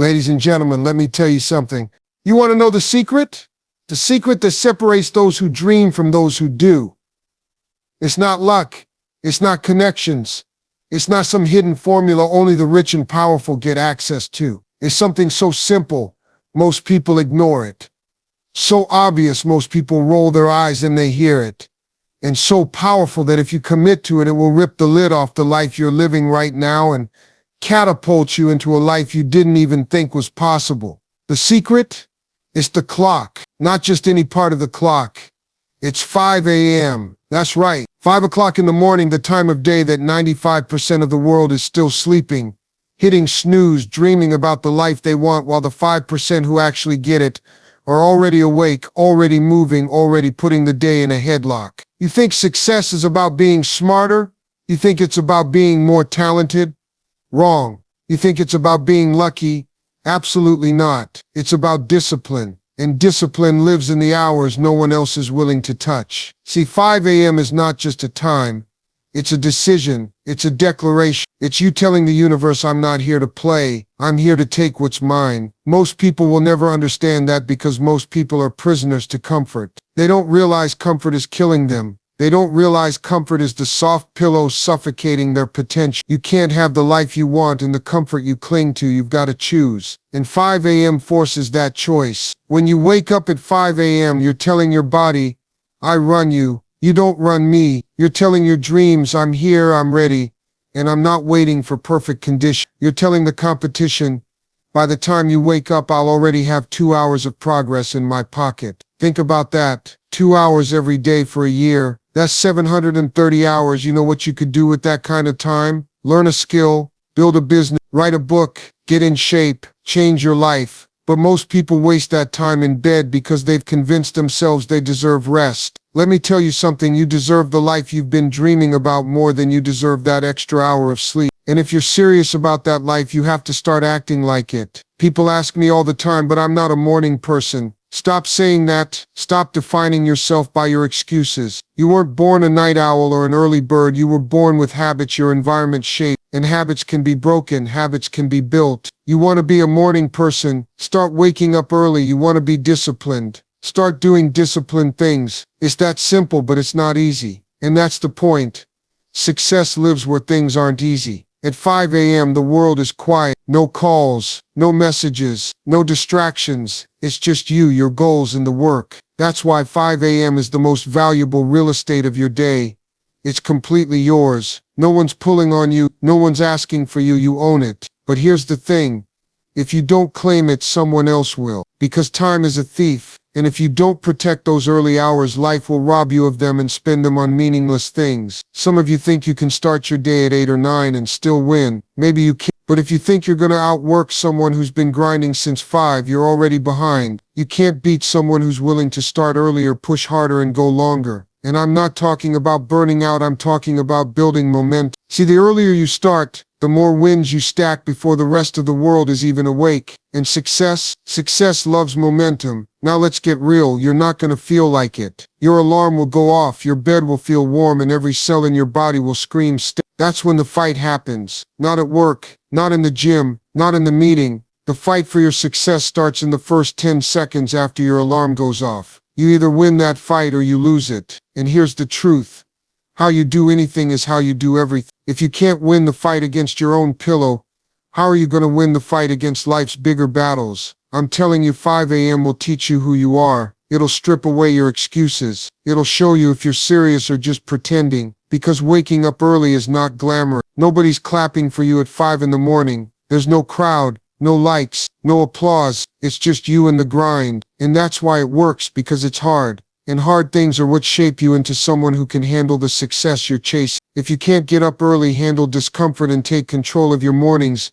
Ladies and gentlemen, let me tell you something. You want to know the secret? The secret that separates those who dream from those who do. It's not luck. It's not connections. It's not some hidden formula only the rich and powerful get access to. It's something so simple, most people ignore it. So obvious, most people roll their eyes and they hear it. And so powerful that if you commit to it, it will rip the lid off the life you're living right now and catapult you into a life you didn't even think was possible. The secret? It's the clock. Not just any part of the clock. It's 5 a.m. That's right. 5 o'clock in the morning, the time of day that 95% of the world is still sleeping, hitting snooze, dreaming about the life they want, while the 5% who actually get it are already awake, already moving, already putting the day in a headlock. You think success is about being smarter? You think it's about being more talented? Wrong. You think it's about being lucky? Absolutely not. It's about discipline. And discipline lives in the hours no one else is willing to touch. See, 5 a.m. is not just a time. It's a decision. It's a declaration. It's you telling the universe, I'm not here to play. I'm here to take what's mine. Most people will never understand that because most people are prisoners to comfort. They don't realize comfort is killing them. They don't realize comfort is the soft pillow suffocating their potential. You can't have the life you want and the comfort you cling to. You've got to choose. And 5 a.m. forces that choice. When you wake up at 5 a.m., you're telling your body, I run you. You don't run me. You're telling your dreams, I'm here, I'm ready, and I'm not waiting for perfect conditions. You're telling the competition, by the time you wake up, I'll already have 2 hours of progress in my pocket. Think about that. 2 hours every day for a year. That's 730 hours. You know what you could do with that kind of time? Learn a skill, build a business, write a book, get in shape, change your life. But most people waste that time in bed because they've convinced themselves they deserve rest. Let me tell you something, you deserve the life you've been dreaming about more than you deserve that extra hour of sleep. And if you're serious about that life, you have to start acting like it. People ask me all the time, but I'm not a morning person. Stop saying that. Stop defining yourself by your excuses. You weren't born a night owl or an early bird. You were born with habits your environment shaped. And habits can be broken. Habits can be built. You want to be a morning person? Start waking up early. You want to be disciplined? Start doing disciplined things. It's that simple, but it's not easy. And that's the point. Success lives where things aren't easy. At 5 a.m. the world is quiet. No calls, no messages, no distractions. It's just you, your goals, and the work. That's why 5 a.m. is the most valuable real estate of your day. It's completely yours. No one's pulling on you. No one's asking for you. You own it. But here's the thing. If you don't claim it, someone else will. Because time is a thief. And if you don't protect those early hours, life will rob you of them and spend them on meaningless things. Some of you think you can start your day at 8 or 9 and still win. Maybe you can't. But if you think you're going to outwork someone who's been grinding since 5, you're already behind. You can't beat someone who's willing to start earlier, push harder, and go longer. And I'm not talking about burning out, I'm talking about building momentum. See, the earlier you start, the more wins you stack before the rest of the world is even awake. And success loves momentum. Now let's get real, you're not going to feel like it. Your alarm will go off, your bed will feel warm, and every cell in your body will scream stay. That's when the fight happens. Not at work, not in the gym, not in the meeting. The fight for your success starts in the first 10 seconds after your alarm goes off. You either win that fight or you lose it. And here's the truth. How you do anything is how you do everything. If you can't win the fight against your own pillow, how are you going to win the fight against life's bigger battles? I'm telling you, 5 a.m. will teach you who you are. It'll strip away your excuses. It'll show you if you're serious or just pretending. Because waking up early is not glamour. Nobody's clapping for you at 5 in the morning. There's no crowd, no likes, no applause. It's just you and the grind. And that's why it works, because it's hard. And hard things are what shape you into someone who can handle the success you're chasing. If you can't get up early, handle discomfort, and take control of your mornings,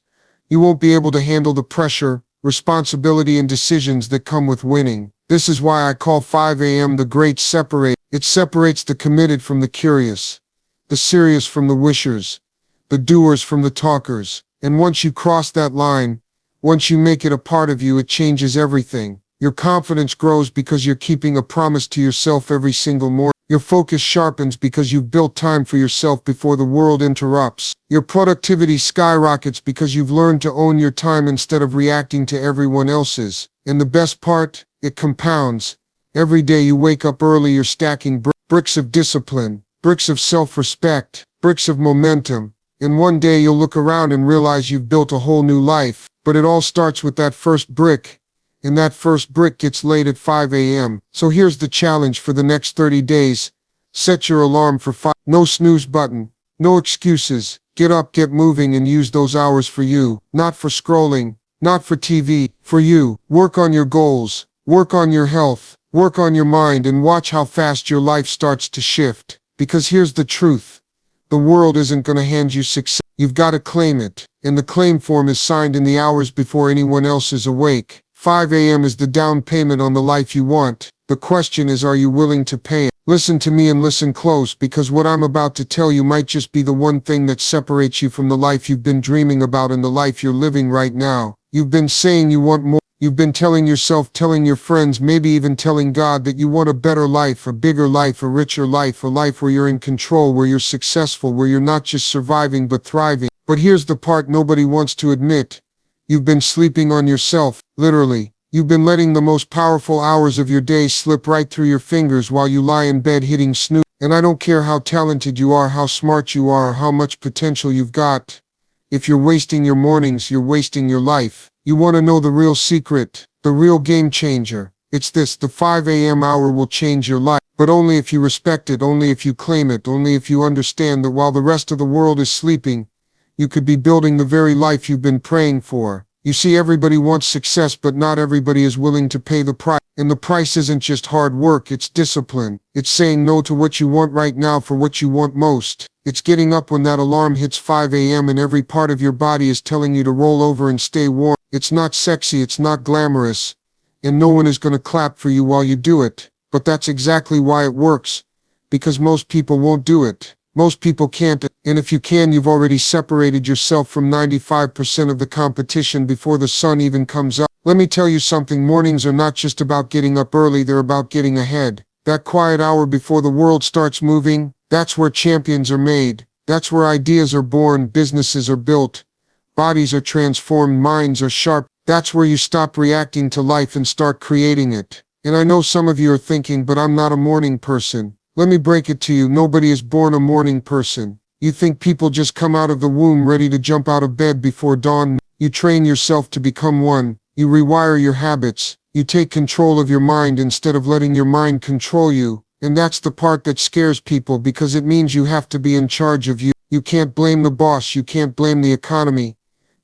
you won't be able to handle the pressure, responsibility, and decisions that come with winning. This is why I call 5 a.m. the great separator. It separates the committed from the curious, the serious from the wishers, the doers from the talkers. And once you cross that line, once you make it a part of you, it changes everything. Your confidence grows because you're keeping a promise to yourself every single morning. Your focus sharpens because you've built time for yourself before the world interrupts. Your productivity skyrockets because you've learned to own your time instead of reacting to everyone else's. And the best part, it compounds. Every day you wake up early, you're stacking bricks of discipline, bricks of self-respect, bricks of momentum. And one day you'll look around and realize you've built a whole new life. But it all starts with that first brick. And that first brick gets laid at 5 a.m. So here's the challenge for the next 30 days. Set your alarm for 5. No snooze button. No excuses. Get up, get moving, and use those hours for you. Not for scrolling. Not for TV. For you. Work on your goals. Work on your health. Work on your mind, and watch how fast your life starts to shift. Because here's the truth. The world isn't going to hand you success. You've got to claim it. And the claim form is signed in the hours before anyone else is awake. 5 a.m. is the down payment on the life you want. The question is, are you willing to pay it? Listen to me and listen close, because what I'm about to tell you might just be the one thing that separates you from the life you've been dreaming about and the life you're living right now. You've been saying you want more. You've been telling yourself, telling your friends, maybe even telling God that you want a better life, a bigger life, a richer life, a life where you're in control, where you're successful, where you're not just surviving but thriving. But here's the part nobody wants to admit. You've been sleeping on yourself, literally. You've been letting the most powerful hours of your day slip right through your fingers while you lie in bed hitting snooze. And I don't care how talented you are, how smart you are, or how much potential you've got. If you're wasting your mornings, you're wasting your life. You want to know the real secret, the real game changer. It's this: the 5 a.m. hour will change your life. But only if you respect it, only if you claim it, only if you understand that while the rest of the world is sleeping, you could be building the very life you've been praying for. You see, everybody wants success, but not everybody is willing to pay the price. And the price isn't just hard work, it's discipline. It's saying no to what you want right now for what you want most. It's getting up when that alarm hits 5 a.m. and every part of your body is telling you to roll over and stay warm. It's not sexy, it's not glamorous, and no one is going to clap for you while you do it. But that's exactly why it works. Because most people won't do it. Most people can't, and if you can, you've already separated yourself from 95% of the competition before the sun even comes up. Let me tell you something, mornings are not just about getting up early, they're about getting ahead. That quiet hour before the world starts moving, that's where champions are made. That's where ideas are born, businesses are built, bodies are transformed, minds are sharp. That's where you stop reacting to life and start creating it. And I know some of you are thinking, but I'm not a morning person. Let me break it to you, nobody is born a morning person. You think people just come out of the womb ready to jump out of bed before dawn. You train yourself to become one. You rewire your habits. You take control of your mind instead of letting your mind control you. And that's the part that scares people, because it means you have to be in charge of you. You can't blame the boss. You can't blame the economy.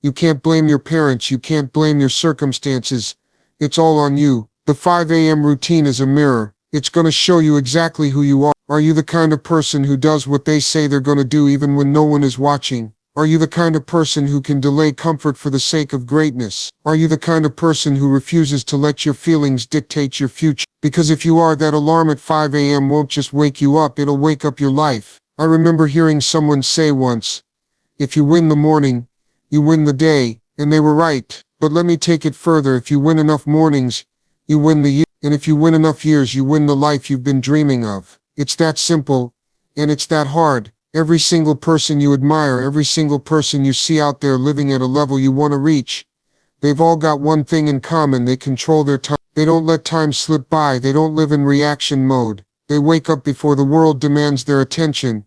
You can't blame your parents. You can't blame your circumstances. It's all on you. The 5 a.m. routine is a mirror. It's going to show you exactly who you are. Are you the kind of person who does what they say they're going to do even when no one is watching? Are you the kind of person who can delay comfort for the sake of greatness? Are you the kind of person who refuses to let your feelings dictate your future? Because if you are, that alarm at 5 a.m. won't just wake you up, it'll wake up your life. I remember hearing someone say once, if you win the morning, you win the day. And they were right. But let me take it further. If you win enough mornings, you win the year. And if you win enough years, you win the life you've been dreaming of. It's that simple, and it's that hard. Every single person you admire, every single person you see out there living at a level you want to reach, they've all got one thing in common: they control their time. They don't let time slip by. They don't live in reaction mode. They wake up before the world demands their attention.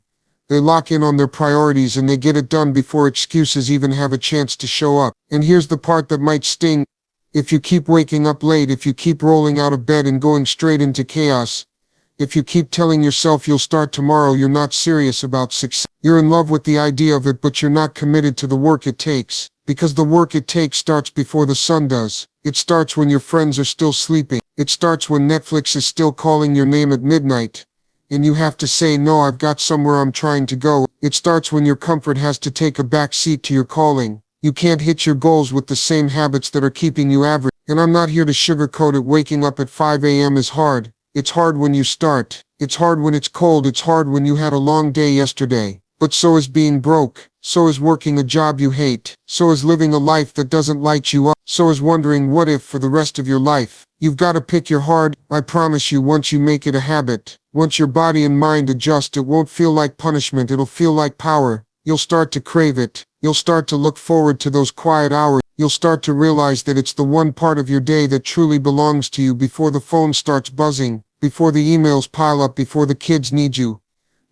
They lock in on their priorities, and they get it done before excuses even have a chance to show up. And here's the part that might sting. If you keep waking up late, if you keep rolling out of bed and going straight into chaos, if you keep telling yourself you'll start tomorrow, you're not serious about success. You're in love with the idea of it, but you're not committed to the work it takes. Because the work it takes starts before the sun does. It starts when your friends are still sleeping. It starts when Netflix is still calling your name at midnight, and you have to say, no, I've got somewhere I'm trying to go. It starts when your comfort has to take a back seat to your calling. You can't hit your goals with the same habits that are keeping you average. And I'm not here to sugarcoat it. Waking up at 5 a.m. is hard. It's hard when you start. It's hard when it's cold. It's hard when you had a long day yesterday. But so is being broke. So is working a job you hate. So is living a life that doesn't light you up. So is wondering what if for the rest of your life. You've got to pick your hard. I promise you, once you make it a habit, once your body and mind adjust, it won't feel like punishment, it'll feel like power. You'll start to crave it. You'll start to look forward to those quiet hours. You'll start to realize that it's the one part of your day that truly belongs to you before the phone starts buzzing, before the emails pile up, before the kids need you,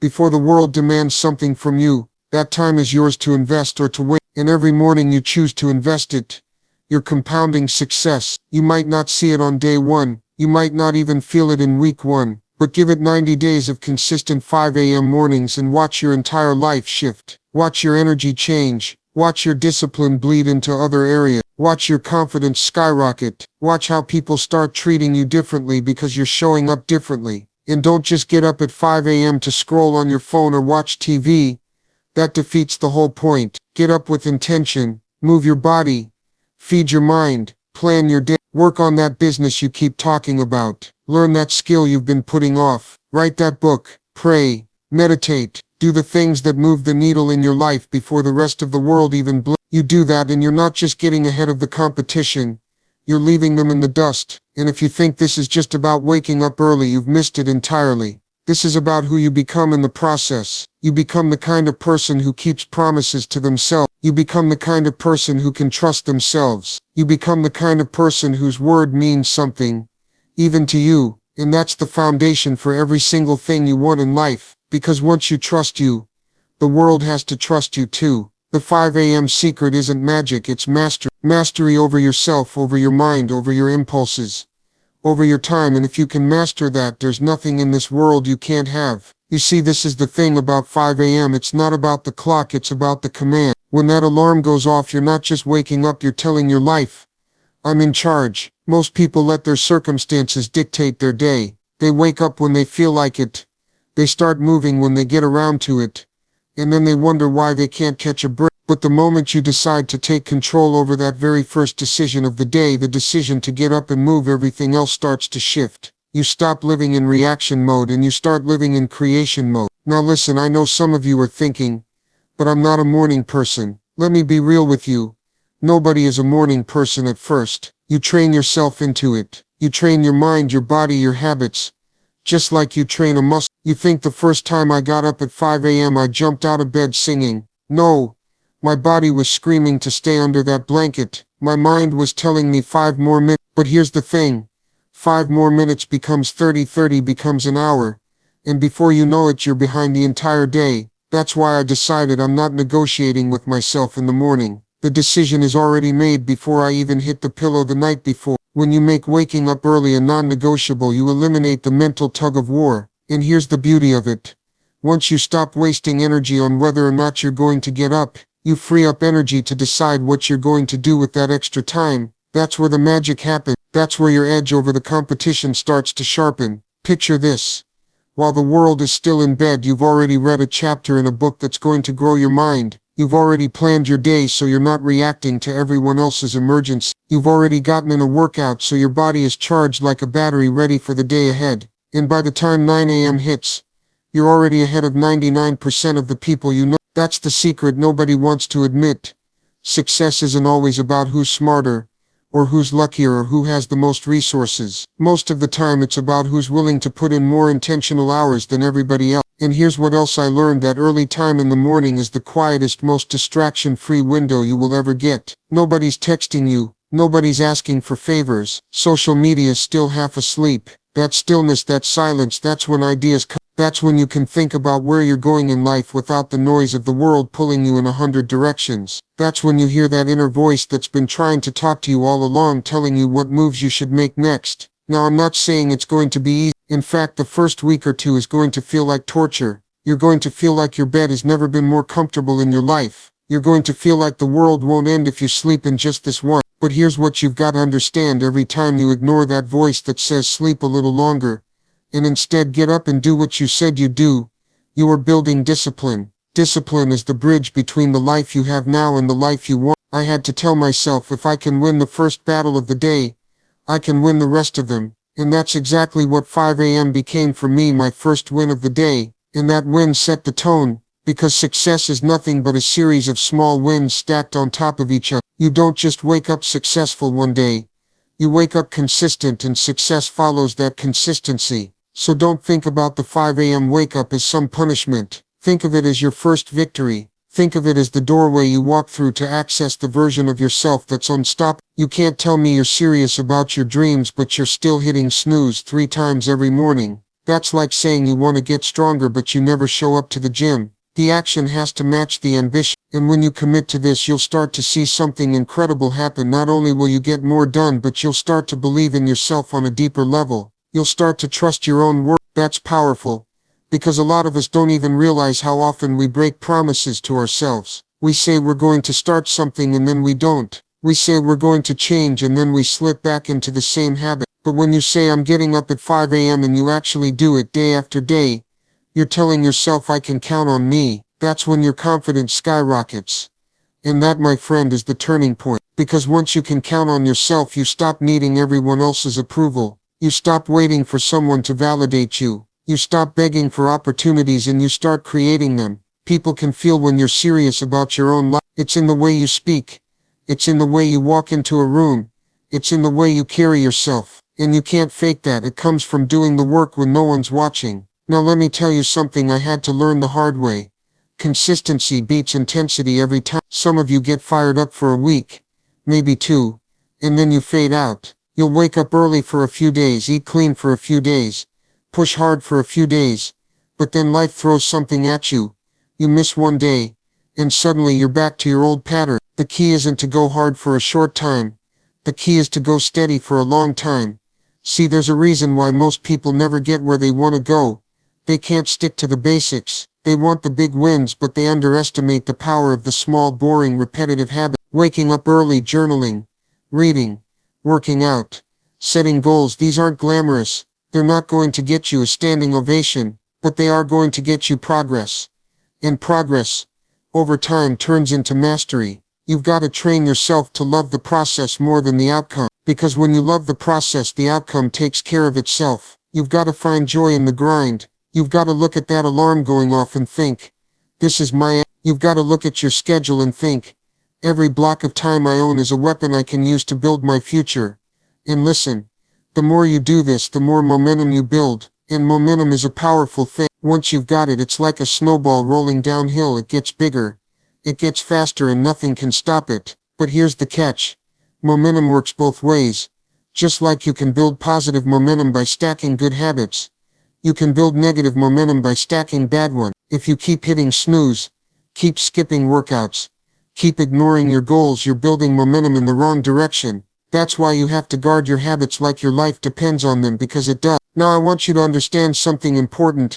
before the world demands something from you. That time is yours to invest or to wait, and every morning you choose to invest it. You're compounding success. You might not see it on day one. You might not even feel it in week one. But give it 90 days of consistent 5 a.m. mornings and watch your entire life shift. Watch your energy change. Watch your discipline bleed into other areas. Watch your confidence skyrocket. Watch how people start treating you differently because you're showing up differently. And don't just get up at 5 a.m. to scroll on your phone or watch TV. That defeats the whole point. Get up with intention. Move your body. Feed your mind. Plan your day. Work on that business you keep talking about. Learn that skill you've been putting off. Write that book. Pray. Meditate. Do the things that move the needle in your life before the rest of the world even blinks. You do that and you're not just getting ahead of the competition. You're leaving them in the dust. And if you think this is just about waking up early, you've missed it entirely. This is about who you become in the process. You become the kind of person who keeps promises to themselves. You become the kind of person who can trust themselves. You become the kind of person whose word means something, even to you. And that's the foundation for every single thing you want in life. Because once you trust you, the world has to trust you too. The 5 a.m. secret isn't magic, it's mastery. Mastery over yourself, over your mind, over your impulses, over your time. And if you can master that, there's nothing in this world you can't have. You see, this is the thing about 5 a.m. It's not about the clock, it's about the command. When that alarm goes off, you're not just waking up, you're telling your life, I'm in charge. Most people let their circumstances dictate their day. They wake up when they feel like it. They start moving when they get around to it. And then they wonder why they can't catch a break. But the moment you decide to take control over that very first decision of the day, the decision to get up and move, everything else starts to shift. You stop living in reaction mode and you start living in creation mode. Now listen, I know some of you are thinking, but I'm not a morning person. Let me be real with you. Nobody is a morning person at first. You train yourself into it. You train your mind, your body, your habits. Just like you train a muscle. You think the first time I got up at 5 a.m. I jumped out of bed singing. No. My body was screaming to stay under that blanket. My mind was telling me 5 more minutes. But here's the thing. 5 more minutes becomes 30, 30 becomes an hour. And before you know it, you're behind the entire day. That's why I decided I'm not negotiating with myself in the morning. The decision is already made before I even hit the pillow the night before. When you make waking up early a non-negotiable, you eliminate the mental tug of war. And here's the beauty of it. Once you stop wasting energy on whether or not you're going to get up, you free up energy to decide what you're going to do with that extra time. That's where the magic happens. That's where your edge over the competition starts to sharpen. Picture this. While the world is still in bed, you've already read a chapter in a book that's going to grow your mind. You've already planned your day so you're not reacting to everyone else's emergency. You've already gotten in a workout so your body is charged like a battery ready for the day ahead. And by the time 9 a.m. hits, you're already ahead of 99% of the people you know. That's the secret nobody wants to admit. Success isn't always about who's smarter, or who's luckier, or who has the most resources. Most of the time it's about who's willing to put in more intentional hours than everybody else. And here's what else I learned. That early time in the morning is the quietest, most distraction-free window you will ever get. Nobody's texting you. Nobody's asking for favors. Social media is still half asleep. That stillness, that silence, that's when ideas come. That's when you can think about where you're going in life without the noise of the world pulling you in 100 directions. That's when you hear that inner voice that's been trying to talk to you all along, telling you what moves you should make next. Now, I'm not saying it's going to be easy. In fact, the first week or two is going to feel like torture. You're going to feel like your bed has never been more comfortable in your life. You're going to feel like the world won't end if you sleep in just this one. But here's what you've got to understand. Every time you ignore that voice that says sleep a little longer, and instead get up and do what you said you'd do, you are building discipline. Discipline is the bridge between the life you have now and the life you want. I had to tell myself, if I can win the first battle of the day, I can win the rest of them. And that's exactly what 5 a.m. became for me, my first win of the day. And that win set the tone. Because success is nothing but a series of small wins stacked on top of each other. You don't just wake up successful one day. You wake up consistent, and success follows that consistency. So don't think about the 5 a.m. wake up as some punishment. Think of it as your first victory. Think of it as the doorway you walk through to access the version of yourself that's unstoppable. You can't tell me you're serious about your dreams but you're still hitting snooze 3 times every morning. That's like saying you want to get stronger but you never show up to the gym. The action has to match the ambition, and when you commit to this, you'll start to see something incredible happen. Not only will you get more done, but you'll start to believe in yourself on a deeper level. You'll start to trust your own work. That's powerful, because a lot of us don't even realize how often we break promises to ourselves. We say we're going to start something and then we don't. We say we're going to change and then we slip back into the same habit. But when you say I'm getting up at 5 a.m. and you actually do it day after day, you're telling yourself I can count on me. That's when your confidence skyrockets. And that, my friend, is the turning point. Because once you can count on yourself, you stop needing everyone else's approval. You stop waiting for someone to validate you. You stop begging for opportunities and you start creating them. People can feel when you're serious about your own life. It's in the way you speak. It's in the way you walk into a room. It's in the way you carry yourself. And you can't fake that. It comes from doing the work when no one's watching. Now let me tell you something I had to learn the hard way. Consistency beats intensity every time. Some of you get fired up for a week, maybe 2, and then you fade out. You'll wake up early for a few days, eat clean for a few days, push hard for a few days, but then life throws something at you. You miss one day, and suddenly you're back to your old pattern. The key isn't to go hard for a short time. The key is to go steady for a long time. See, there's a reason why most people never get where they want to go. They can't stick to the basics. They want the big wins, but they underestimate the power of the small, boring, repetitive habits. Waking up early, journaling, reading, working out, setting goals. These aren't glamorous. They're not going to get you a standing ovation, but they are going to get you progress. And progress, over time, turns into mastery. You've got to train yourself to love the process more than the outcome. Because when you love the process, the outcome takes care of itself. You've got to find joy in the grind. You've got to look at that alarm going off and think, this is my. You've got to look at your schedule and think, every block of time I own is a weapon I can use to build my future. And listen, the more you do this, the more momentum you build. And momentum is a powerful thing. Once you've got it, it's like a snowball rolling downhill. It gets bigger, it gets faster, and nothing can stop it. But here's the catch. Momentum works both ways. Just like you can build positive momentum by stacking good habits, you can build negative momentum by stacking bad ones. If you keep hitting snooze, keep skipping workouts, keep ignoring your goals, you're building momentum in the wrong direction. That's why you have to guard your habits like your life depends on them, because it does. Now I want you to understand something important.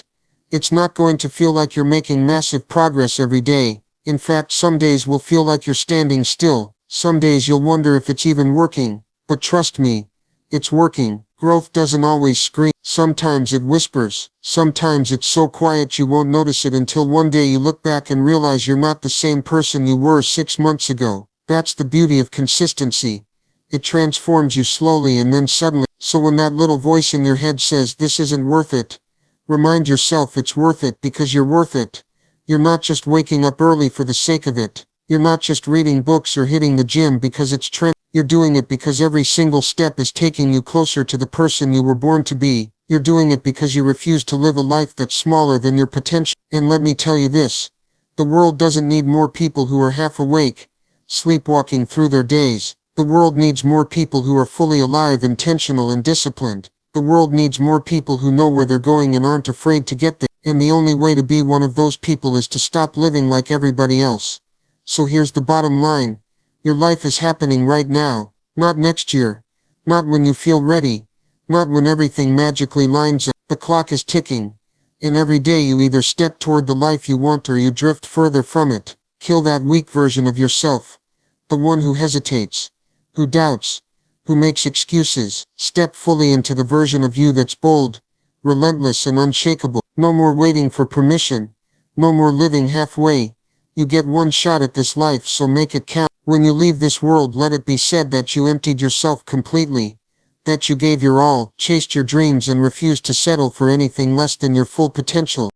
It's not going to feel like you're making massive progress every day. In fact, some days will feel like you're standing still. Some days you'll wonder if it's even working. But trust me, it's working. Growth doesn't always scream. Sometimes it whispers. Sometimes it's so quiet you won't notice it until one day you look back and realize you're not the same person you were 6 months ago. That's the beauty of consistency. It transforms you slowly and then suddenly. So when that little voice in your head says this isn't worth it, remind yourself it's worth it because you're worth it. You're not just waking up early for the sake of it. You're not just reading books or hitting the gym because it's trend. You're doing it because every single step is taking you closer to the person you were born to be. You're doing it because you refuse to live a life that's smaller than your potential. And let me tell you this, the world doesn't need more people who are half awake, sleepwalking through their days. The world needs more people who are fully alive, intentional, and disciplined. The world needs more people who know where they're going and aren't afraid to get there. And the only way to be one of those people is to stop living like everybody else. So here's the bottom line. Your life is happening right now, not next year, not when you feel ready, not when everything magically lines up. The clock is ticking, and every day you either step toward the life you want or you drift further from it. Kill that weak version of yourself, the one who hesitates, who doubts, who makes excuses. Step fully into the version of you that's bold, relentless, and unshakable. No more waiting for permission, no more living halfway. You get one shot at this life, so make it count. When you leave this world, let it be said that you emptied yourself completely, that you gave your all, chased your dreams, and refused to settle for anything less than your full potential.